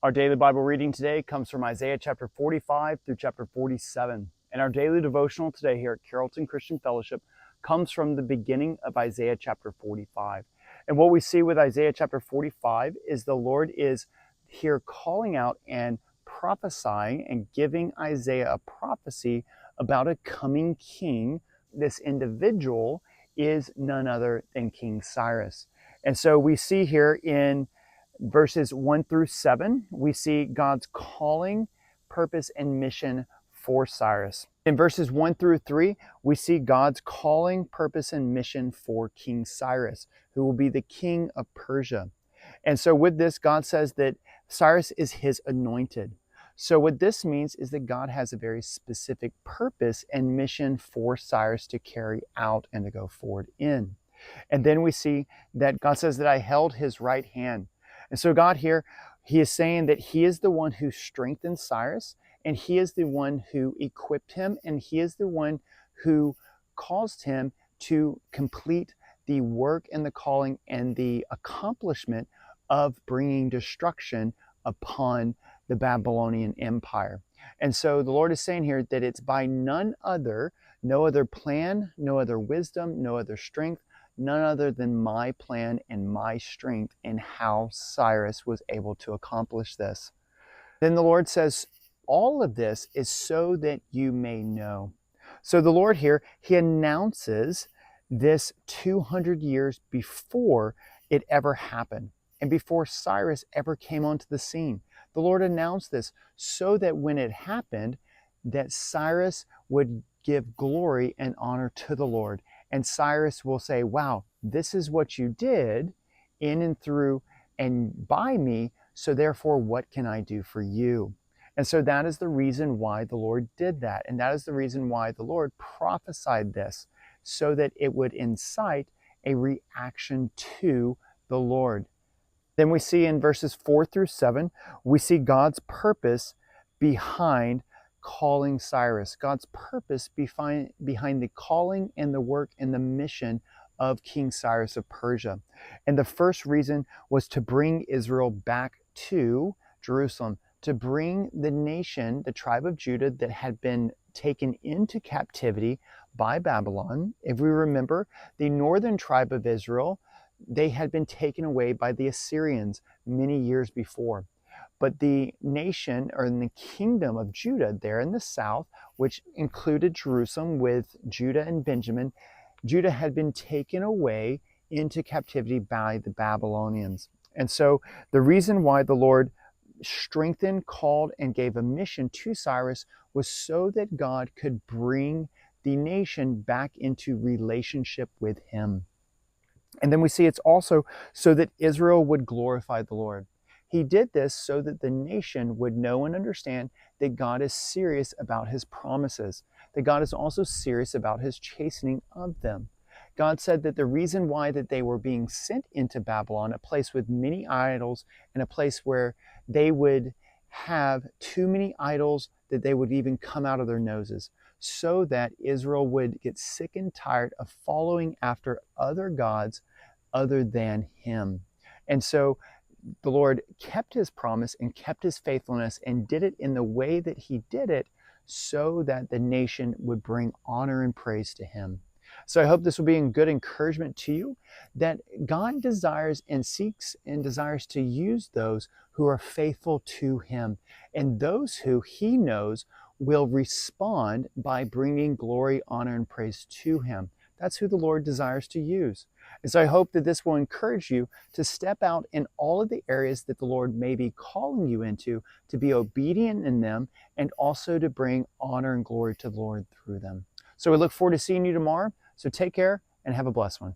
Our daily Bible reading today comes from Isaiah chapter 45 through chapter 47. And our daily devotional today here at Carrollton Christian Fellowship comes from the beginning of Isaiah chapter 45. And what we see with Isaiah chapter 45 is the Lord is here calling out and prophesying and giving Isaiah a prophecy about a coming king. This individual is none other than King Cyrus. And so we see here in verses 1 through 7, we see God's calling, purpose, and mission for Cyrus. In verses 1 through 3, we see God's calling, purpose, and mission for King Cyrus, who will be the king of Persia. And so with this, God says that Cyrus is his anointed. So what this means is that God has a very specific purpose and mission for Cyrus to carry out and to go forward in. And then we see that God says that I held his right hand. And so God here, he is saying that he is the one who strengthened Cyrus, and he is the one who equipped him, and he is the one who caused him to complete the work and the calling and the accomplishment of bringing destruction upon the Babylonian Empire. And so the Lord is saying here that it's by none other, no other plan, no other wisdom, no other strength, none other than my plan and my strength in how Cyrus was able to accomplish this. Then the Lord says, all of this is so that you may know. So the Lord here, he announces this 200 years before it ever happened and before Cyrus ever came onto the scene. The Lord announced this so that when it happened, that Cyrus would give glory and honor to the Lord. And Cyrus will say, wow, this is what you did in and through and by me, so therefore what can I do for you? And so that is the reason why the Lord did that. And that is the reason why the Lord prophesied this, so that it would incite a reaction to the Lord. Then we see in verses 4 through 7, we see God's purpose behind calling Cyrus, God's purpose behind the calling and the work and the mission of King Cyrus of Persia. And the first reason was to bring Israel back to Jerusalem, to bring the nation, the tribe of Judah that had been taken into captivity by Babylon. If we remember, the northern tribe of Israel, they had been taken away by the Assyrians many years before. But the nation, or in the kingdom of Judah there in the south, which included Jerusalem with Judah and Benjamin, Judah had been taken away into captivity by the Babylonians. And so the reason why the Lord strengthened, called, and gave a mission to Cyrus was so that God could bring the nation back into relationship with him. And then we see it's also so that Israel would glorify the Lord. He did this so that the nation would know and understand that God is serious about his promises, that God is also serious about his chastening of them. God said that the reason why that they were being sent into Babylon, a place with many idols and a place where they would have too many idols that they would even come out of their noses, so that Israel would get sick and tired of following after other gods other than him. And so the Lord kept his promise and kept his faithfulness and did it in the way that he did it so that the nation would bring honor and praise to him. So I hope this will be a good encouragement to you, that God desires and seeks and desires to use those who are faithful to him, and those who he knows will respond by bringing glory, honor, and praise to him. That's who the Lord desires to use. And so I hope that this will encourage you to step out in all of the areas that the Lord may be calling you into, to be obedient in them, and also to bring honor and glory to the Lord through them. So we look forward to seeing you tomorrow. So take care and have a blessed one.